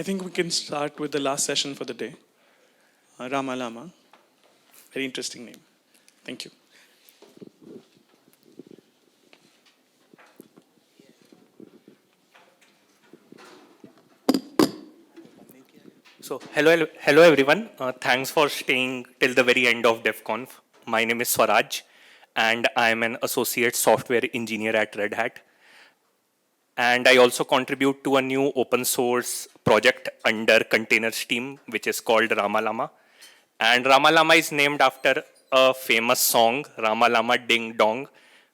I think we can start with the last session for the day. RamaLama. Very interesting name. Thank you. So hello everyone. Thanks for staying till the very end of DevConf. My name is Swaraj, and I am an associate software engineer at Red Hat. And I also contribute to a new open source project under containers team, which is called RamaLama. And RamaLama is named after a famous song, RamaLama Ding Dong,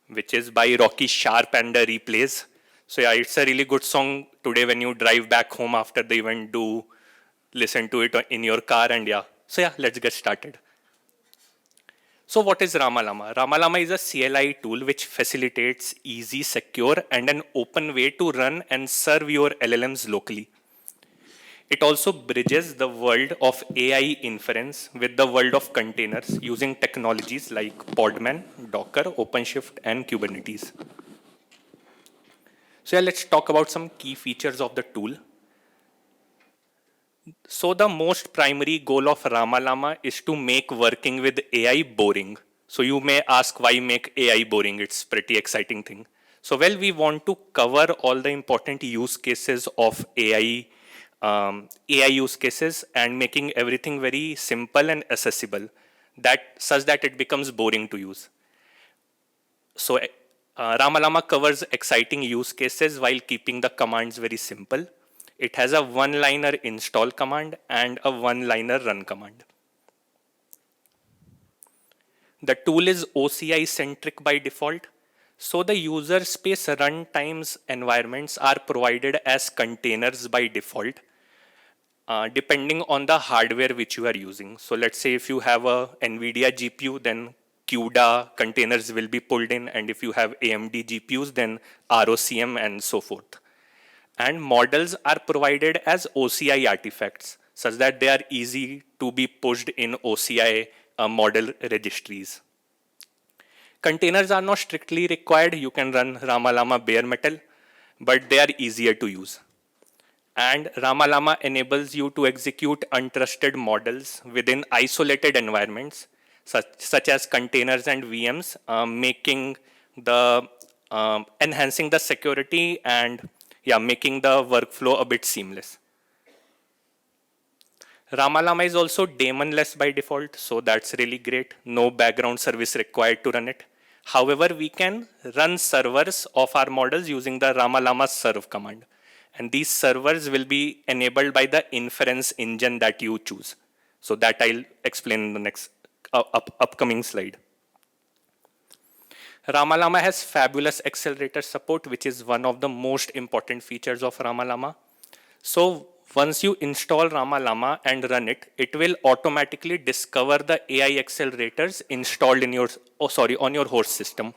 which is by Rocky Sharp and the Replays. So yeah, it's a really good song today when you drive back home after the event. Do listen to it in your car, and yeah. So yeah, let's get started. So what is RamaLama? RamaLama is a CLI tool which facilitates easy, secure, and an open way to run and serve your LLMs locally. It also bridges the world of AI inference with the world of containers using technologies like Podman, Docker, OpenShift, and Kubernetes. So yeah, let's talk about some key features of the tool. So the most primary goal of RamaLama is to make working with AI boring. So you may ask, why make AI boring? It's pretty exciting thing. So well, we want to cover all the important use cases of AI use cases and making everything very simple and accessible, such that it becomes boring to use. So RamaLama covers exciting use cases while keeping the commands very simple. It has a one-liner install command and a one-liner run command. The tool is OCI centric by default. So the user space runtimes environments are provided as containers by default, depending on the hardware which you are using. So let's say if you have a NVIDIA GPU, then CUDA containers will be pulled in. And if you have AMD GPUs, then ROCm and so forth. And models are provided as OCI artifacts, such that they are easy to be pushed in OCI model registries. Containers are not strictly required. You can run RamaLama bare metal, but they are easier to use. And RamaLama enables you to execute untrusted models within isolated environments, such as containers and VMs, enhancing the security and making the workflow a bit seamless. RamaLama is also daemonless by default, so that's really great. No background service required to run it. However, we can run servers of our models using the RamaLama serve command. And these servers will be enabled by the inference engine that you choose. So that I'll explain in the next upcoming slide. RamaLama has fabulous accelerator support, which is one of the most important features of RamaLama. So once you install RamaLama and run it, it will automatically discover the AI accelerators installed in on your host system.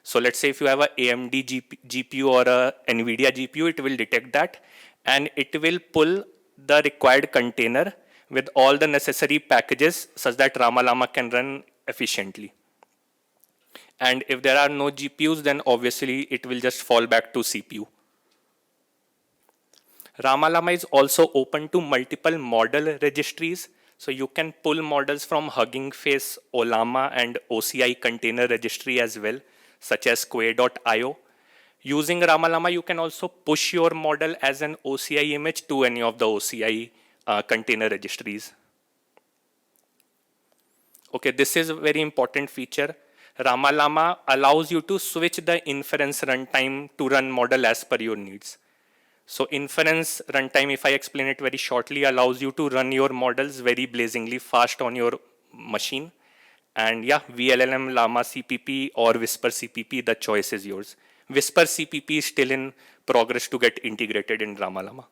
So let's say if you have a AMD GPU or a NVIDIA GPU, it will detect that, and it will pull the required container with all the necessary packages such that RamaLama can run efficiently. And if there are no GPUs, then obviously it will just fall back to CPU. RamaLama is also open to multiple model registries. So you can pull models from Hugging Face, Ollama and OCI container registry as well, such as Quay.io. Using RamaLama, you can also push your model as an OCI image to any of the OCI container registries. Okay, this is a very important feature. RamaLama allows you to switch the inference runtime to run model as per your needs. So inference runtime, if I explain it very shortly, allows you to run your models very blazingly fast on your machine. And yeah, VLLM, Llama CPP or Whisper CPP, the choice is yours. Whisper CPP is still in progress to get integrated in RamaLama.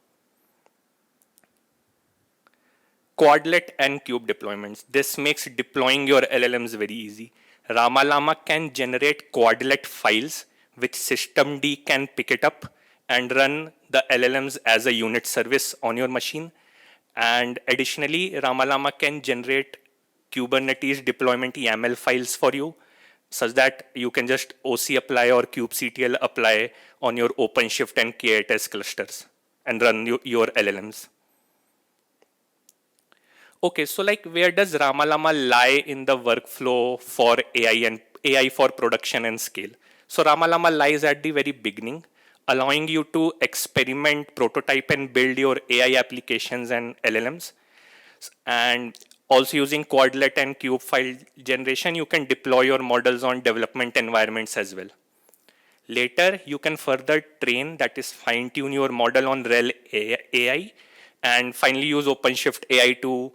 Quadlet and Cube deployments. This makes deploying your LLMs very easy. RamaLama can generate Quadlet files, which systemd can pick it up and run the LLMs as a unit service on your machine. And additionally, RamaLama can generate Kubernetes deployment YAML files for you, such that you can just OC apply or kubectl apply on your OpenShift and K8s clusters and run your LLMs. Okay, so like where does RamaLama lie in the workflow for AI and AI for production and scale? So RamaLama lies at the very beginning, allowing you to experiment, prototype, and build your AI applications and LLMs. And also using Quadlet and Cube file generation, you can deploy your models on development environments as well. Later, you can further train, that is fine tune your model on RHEL AI, and finally use OpenShift AI to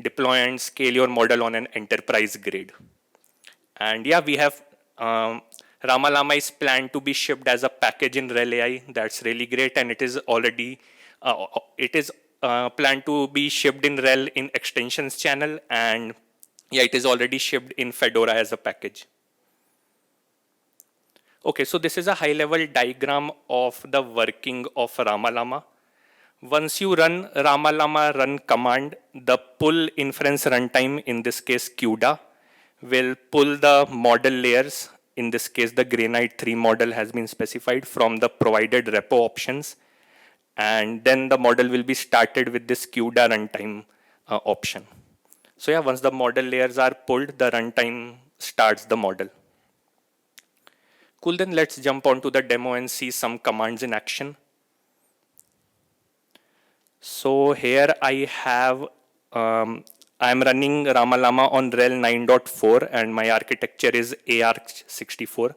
deploy and scale your model on an enterprise grade. And yeah, we have RamaLama is planned to be shipped as a package in RHEL AI. That's really great, and it is already planned to be shipped in RHEL in extensions channel, and yeah, it is already shipped in Fedora as a package. Okay, so this is a high-level diagram of the working of RamaLama. Once you run RamaLama run command, the pull inference runtime, in this case CUDA, will pull the model layers. In this case, the Granite 3 model has been specified from the provided repo options. And then the model will be started with this CUDA runtime option. So yeah, once the model layers are pulled, the runtime starts the model. Cool, then let's jump onto the demo and see some commands in action. So here I have, I'm running RamaLama on RHEL 9.4 and my architecture is AR64.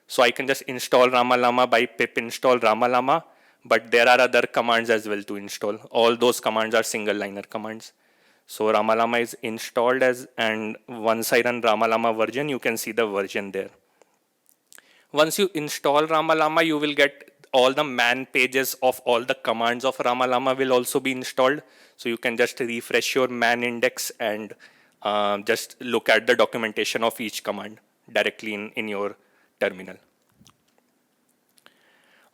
So I can just install RamaLama by pip install RamaLama, but there are other commands as well to install. All those commands are single liner commands. So RamaLama is installed and once I run RamaLama version, you can see the version there. Once you install RamaLama, you will get all the man pages of all the commands of RamaLama will also be installed. So you can just refresh your man index and just look at the documentation of each command directly in your terminal.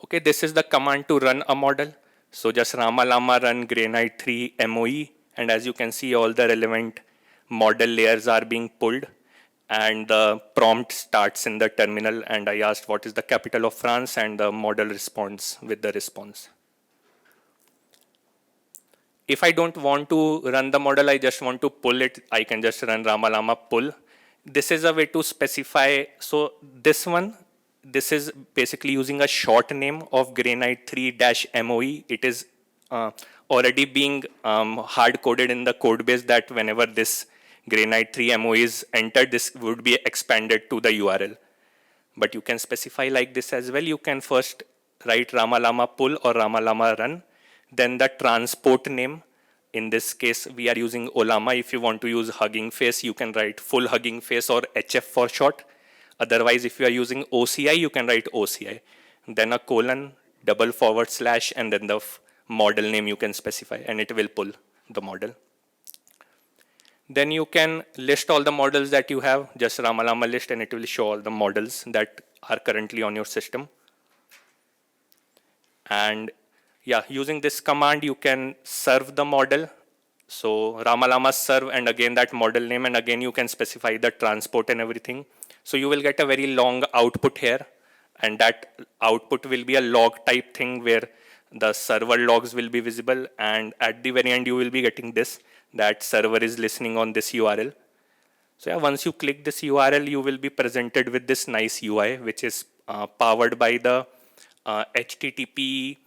Okay, this is the command to run a model. So just RamaLama run Granite 3 MOE, and as you can see, all the relevant model layers are being pulled. And the prompt starts in the terminal, and I asked what is the capital of France, and the model responds with the response. If I don't want to run the model, I just want to pull it, I can just run RamaLama pull. This is a way to specify. So this is basically using a short name of Granite 3-MOE. It is already being hard-coded in the code base that whenever this Granite 3 MOE is entered, this would be expanded to the URL. But you can specify like this as well. You can first write RamaLama pull or RamaLama run, then the transport name. In this case, we are using Ollama. If you want to use Hugging Face, you can write full Hugging Face or HF for short. Otherwise, if you are using OCI, you can write OCI. Then a colon, double forward slash, and then the model name you can specify, and it will pull the model. Then you can list all the models that you have, just RamaLama list, and it will show all the models that are currently on your system. And yeah, using this command, you can serve the model. So RamaLama serve, and again that model name, and again you can specify the transport and everything. So you will get a very long output here, and that output will be a log type thing where the server logs will be visible, and at the very end you will be getting this, that server is listening on this URL. So yeah, once you click this URL, you will be presented with this nice UI, which is powered by the HTTP,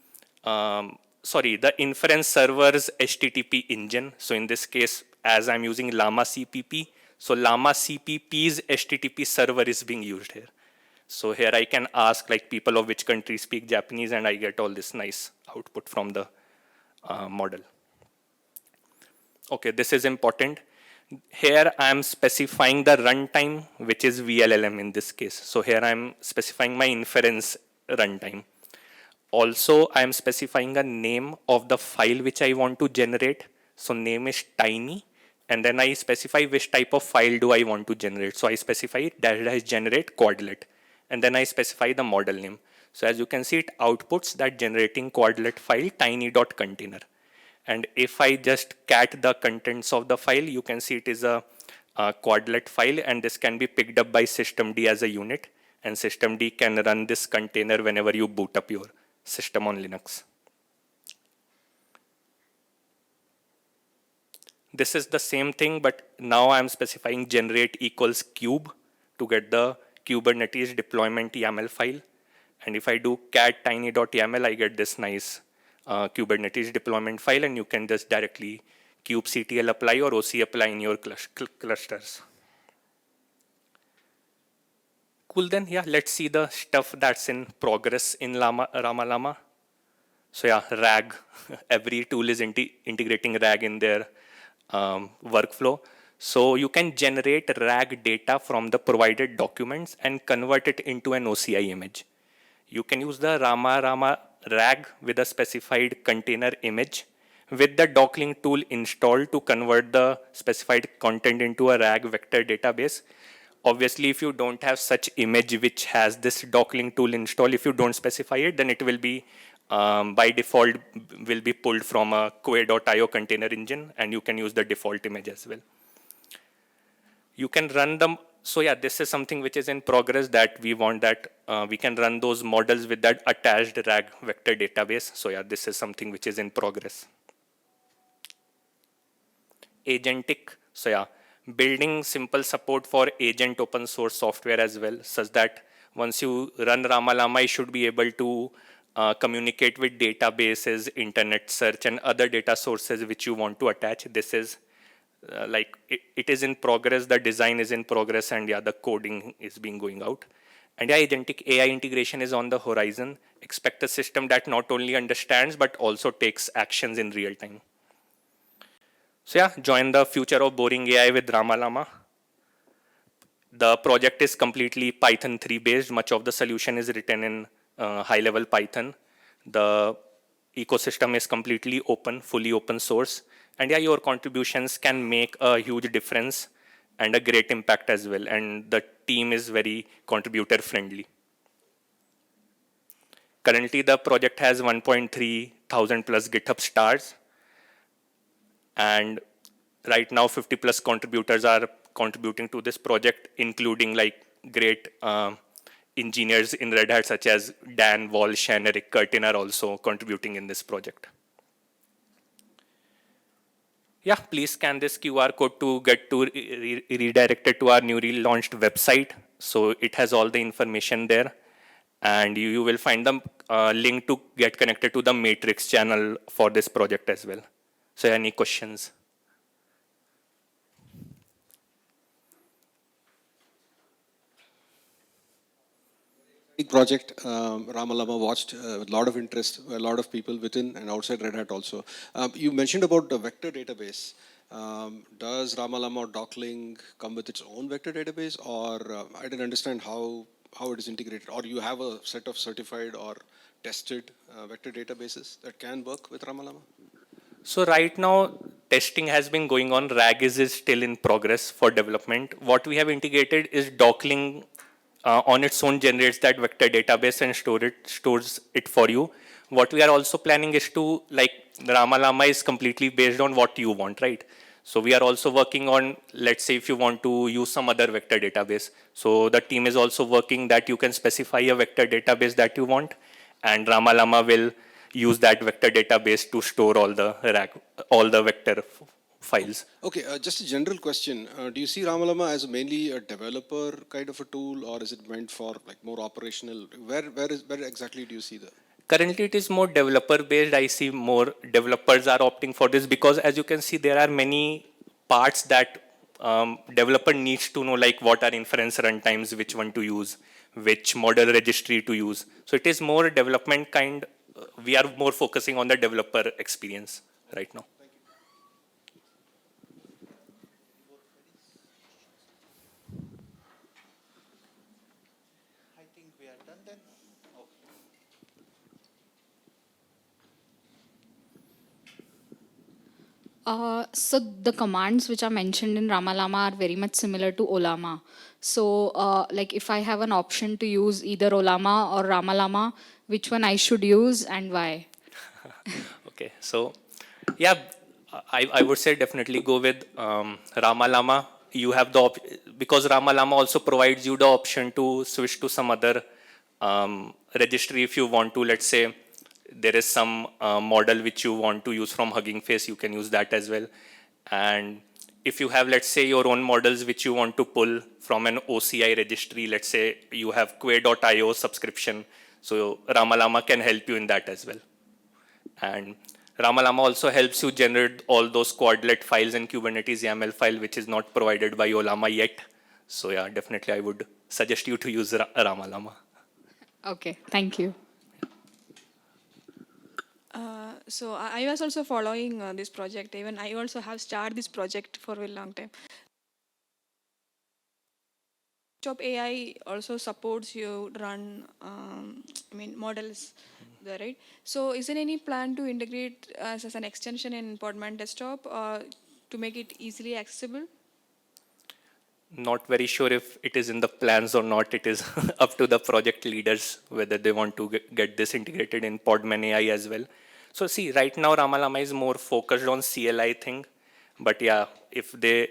the inference server's HTTP engine. So in this case, as I'm using Llama CPP, so Llama CPP's HTTP server is being used here. So here I can ask like people of which country speak Japanese, and I get all this nice output from the model. Okay, this is important. Here I'm specifying the runtime, which is VLLM in this case. So here I'm specifying my inference runtime. Also, I'm specifying a name of the file which I want to generate. So name is tiny, and then I specify which type of file do I want to generate. So I specify dash generate Quadlet, and then I specify the model name. So as you can see, it outputs that generating Quadlet file tiny.container. And if I just cat the contents of the file, you can see it is a Quadlet file, and this can be picked up by systemd as a unit, and systemd can run this container whenever you boot up your system on Linux. This is the same thing, but now I'm specifying generate equals cube to get the Kubernetes deployment YAML file. And if I do cat tiny.yaml, I get this nice Kubernetes deployment file, and you can just directly kubectl apply or OC apply in your clusters. Cool, then, yeah, let's see the stuff that's in progress in RamaLama. So yeah, RAG. Every tool is integrating RAG in their workflow. So you can generate RAG data from the provided documents and convert it into an OCI image. You can use the RamaLama RAG with a specified container image with the docking tool installed to convert the specified content into a RAG vector database. Obviously, if you don't have such image which has this docking tool installed, if you don't specify it, then it will be by default will be pulled from a Quay.io container engine, and you can use the default image as well. You can run them. So yeah, this is something which is in progress that we want that we can run those models with that attached RAG vector database. So yeah, this is something which is in progress. Agentic. So yeah, building simple support for agent open source software as well, such that once you run RamaLama, you should be able to communicate with databases, internet search, and other data sources which you want to attach. This is like it is in progress, the design is in progress, and yeah, the coding is being going out. And yeah, agentic AI integration is on the horizon. Expect a system that not only understands but also takes actions in real time. So yeah, join the future of boring AI with RamaLama. The project is completely Python 3 based. Much of the solution is written in high level Python. The ecosystem is completely open, fully open source. And yeah, your contributions can make a huge difference and a great impact as well. And the team is very contributor friendly. Currently, the project has 1.3 thousand plus GitHub stars. And right now, 50 plus contributors are contributing to this project, including like great engineers in Red Hat, such as Dan Walsh and Eric Curtin are also contributing in this project. Yeah, please scan this QR code to get to redirected to our newly launched website. So it has all the information there. And you will find the link to get connected to the Matrix channel for this project as well. So any questions? Project RamaLama watched with a lot of interest, a lot of people within and outside Red Hat also. You mentioned about the vector database. Does RamaLama or Docklink come with its own vector database, or I didn't understand how it is integrated, or you have a set of certified or tested vector databases that can work with RamaLama? So right now, testing has been going on. RAG is still in progress for development. What we have integrated is Docklink on its own generates that vector database and stores it for you. What we are also planning is to, like, RamaLama is completely based on what you want, right? So we are also working on, let's say if you want to use some other vector database. So the team is also working that you can specify a vector database that you want, and RamaLama will use that vector database to store all the vector files. Okay, just a general question. Do you see RamaLama as mainly a developer kind of a tool, or is it meant for like more operational? Where exactly do you see that? Currently, it is more developer based. I see more developers are opting for this because, as you can see, there are many parts that developer needs to know, like what are inference runtimes, which one to use, which model registry to use. So it is more development kind. We are more focusing on the developer experience right now. I think we are done then. So the commands which are mentioned in RamaLama are very much similar to Ollama. So like if I have an option to use either Ollama or RamaLama, which one I should use and why? Okay, so yeah, I would say definitely go with RamaLama. You have the because RamaLama also provides you the option to switch to some other registry if you want to. Let's say there is some model which you want to use from Hugging Face, you can use that as well. And if you have, let's say, your own models which you want to pull from an OCI registry, let's say you have quay.io subscription, so RamaLama can help you in that as well. And RamaLama also helps you generate all those Quadlet files and Kubernetes YAML file, which is not provided by Ollama yet. So yeah, definitely I would suggest you to use RamaLama. Okay, thank you. So I was also following this project. Even I also have started this project for a long time. Top AI also supports you run, models there, right? So is there any plan to integrate as an extension in Podman desktop to make it easily accessible? Not very sure if it is in the plans or not. It is up to the project leaders whether they want to get this integrated in Podman AI as well. So see, right now RamaLama is more focused on CLI thing, but yeah, if they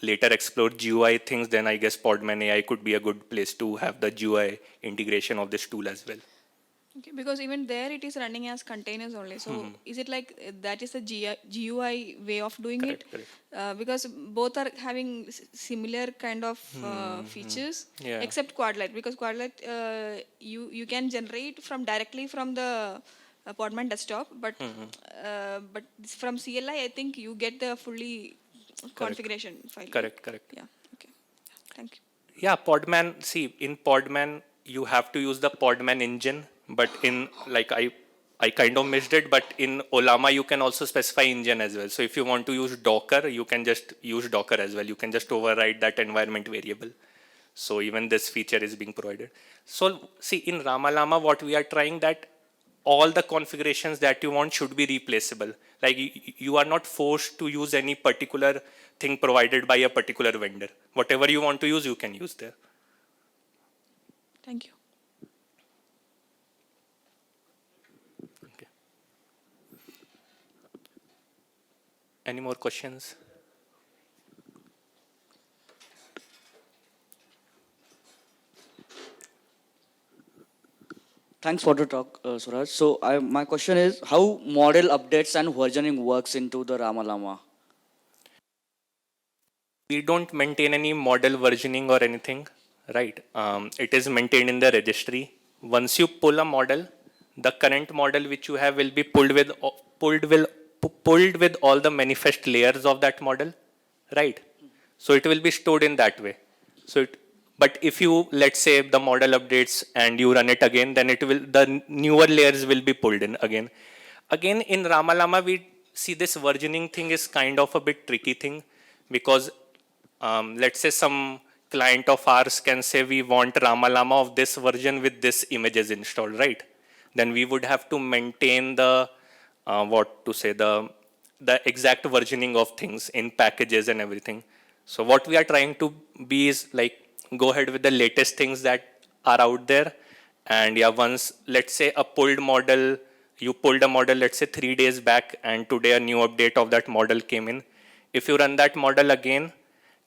later explore GUI things, then I guess Podman AI could be a good place to have the GUI integration of this tool as well. Okay, because even there it is running as containers only. So is it like that is the GUI way of doing it? Correct. Because both are having similar kind of features, Yeah. except Quadlet. Because Quadlet, you can generate from directly from the Podman desktop, but from CLI, I think you get the fully configuration file. Correct. Yeah. Okay. Thank you. Yeah, Podman, see, in Podman, you have to use the Podman engine, but in, like, I kind of missed it, but in Ollama, you can also specify engine as well. So if you want to use Docker, you can just use Docker as well. You can just override that environment variable. So even this feature is being provided. So see, in RamaLama, what we are trying that all the configurations that you want should be replaceable. Like you are not forced to use any particular thing provided by a particular vendor. Whatever you want to use, you can use there. Thank you. Okay. Any more questions? Thanks for the talk, Swaraj. So my question is, how model updates and versioning works into the RamaLama? We don't maintain any model versioning or anything, right? It is maintained in the registry. Once you pull a model, the current model which you have will be pulled with all the manifest layers of that model, right? So it will be stored in that way. But if you, let's say, the model updates and you run it again, then the newer layers will be pulled in again. Again, in RamaLama, we see this versioning thing is kind of a bit tricky thing, because let's say some client of ours can say we want RamaLama of this version with this images installed, right? Then we would have to maintain the the exact versioning of things in packages and everything. So what we are trying to be is like go ahead with the latest things that are out there. And yeah, once let's say you pulled a model, let's say 3 days back, and today a new update of that model came in. If you run that model again,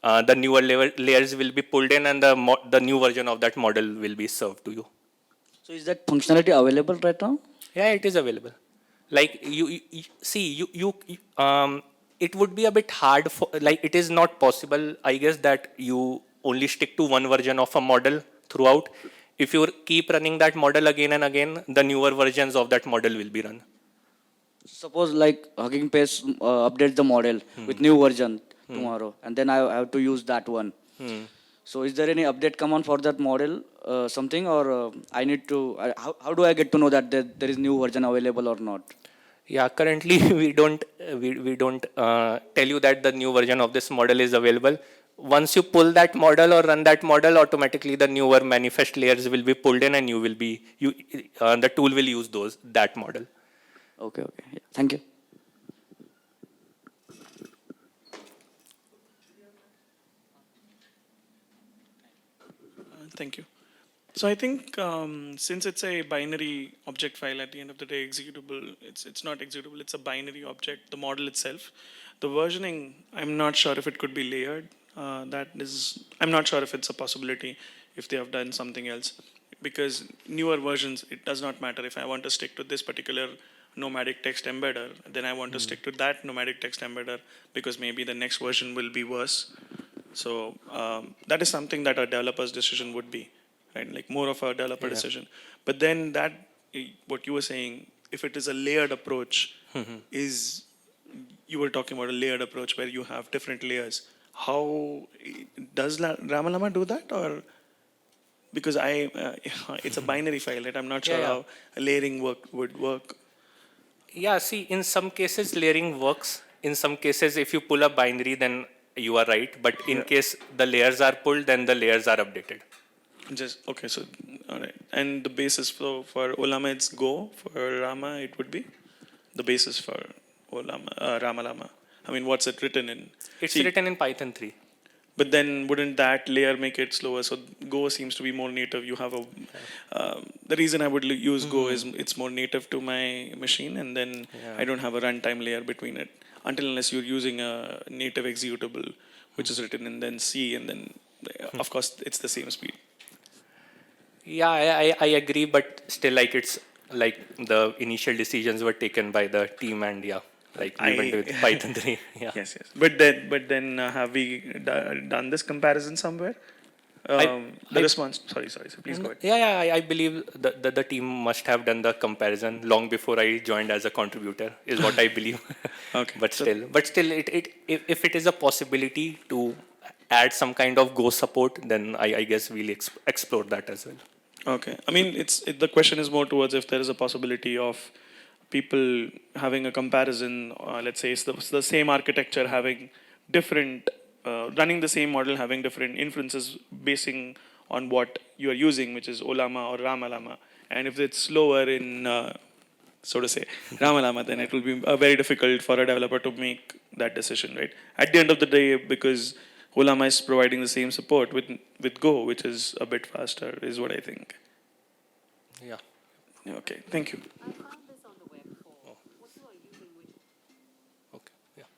the newer layers will be pulled in, and the new version of that model will be served to you. So is that functionality available right now? Yeah, it is available. Like it would be a bit hard for, like, it is not possible, I guess, that you only stick to one version of a model throughout. If you keep running that model again and again, the newer versions of that model will be run. Suppose like Hugging Face updates the model with new version tomorrow, and then I have to use that one. So is there any update come on for that model, something, or I need to, how do I get to know that there is new version available or not? Yeah, currently we don't tell you that the new version of this model is available. Once you pull that model or run that model, automatically the newer manifest layers will be pulled in, and the tool will use that model. Okay, yeah. Thank you. Thank you. So I think since it's a binary object file, at the end of the day, executable, it's not executable, it's a binary object, the model itself. The versioning, I'm not sure if it could be layered. I'm not sure if it's a possibility if they have done something else. Because newer versions, it does not matter if I want to stick to this particular nomadic text embedder, then I want to stick to that nomadic text embedder because maybe the next version will be worse. So that is something that a developer's decision would be, right? Like more of a developer Yeah. decision. But then that, what you were saying, if it is a layered approach, is you were talking about a layered approach where you have different layers. How does RamaLama do that, or because it's a binary file, right? I'm not sure Yeah. how a layering would work. Yeah, see, in some cases layering works. In some cases, if you pull a binary, then you are right. But in Yeah. case the layers are pulled, then the layers are updated. Just okay, so all right. And the basis for Ollama it's Go. For Rama it would be the basis for RamaLama. I mean, what's it written in? It's See, written in Python 3. but then wouldn't that layer make it slower? So Go seems to be more native. You have a the reason I would use Go is it's more native to my machine, and then Yeah. I don't have a runtime layer between it until unless you're using a native executable, which is written in then C, and then of course it's the same speed. Yeah, I agree, but still, like it's like the initial decisions were taken by the team, and yeah, like we went with Python 3. Yeah. Yes, yes. But then have we done this comparison somewhere? I, The I, response. Sorry. So please go ahead. yeah, I believe the team must have done the comparison long before I joined as a contributor, is what I believe. Okay. but So still, if it is a possibility to add some kind of Go support, then I guess we'll explore that as well. okay. I mean, the question is more towards if there is a possibility of people having a comparison. Let's say it's the same architecture having different running the same model, having different inferences basing on what you are using, which is Ollama or RamaLama. And if it's slower in so to say, RamaLama, then it will be very difficult for a developer to make that decision, right? At the end of the day, because Ollama is providing the same support with Go, which is a bit faster, is what I think. Yeah. Okay, thank you. Okay. Yeah.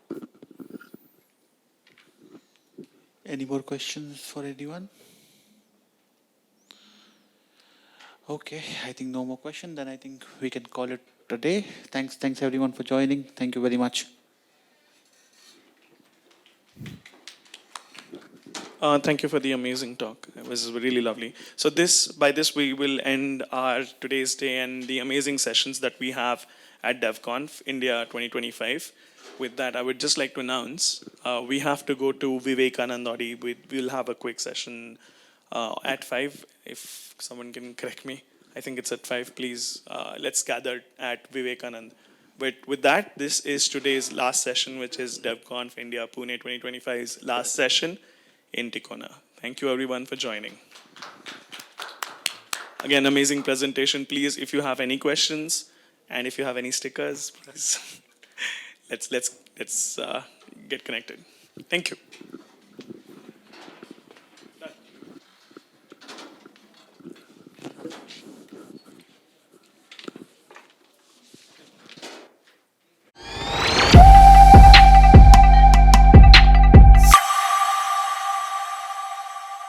Any more questions for anyone? Okay, I think no more question. Then I think we can call it a day. Thanks everyone for joining. Thank you very much. Thank you for the amazing talk. It was really lovely. So by this we will end our today's day and the amazing sessions that we have at DevConf India 2025. With that, I would just like to announce we have to go to Vivekanand Audi. We'll have a quick session at 5. If someone can correct me, I think it's at 5. Please, let's gather at Vivekanand. But with that, this is today's last session, which is DevConf India Pune 2025's last session in Ticona. Thank you everyone for joining. Again, amazing presentation. Please, if you have any questions and if you have any stickers, please let's get connected. Thank you.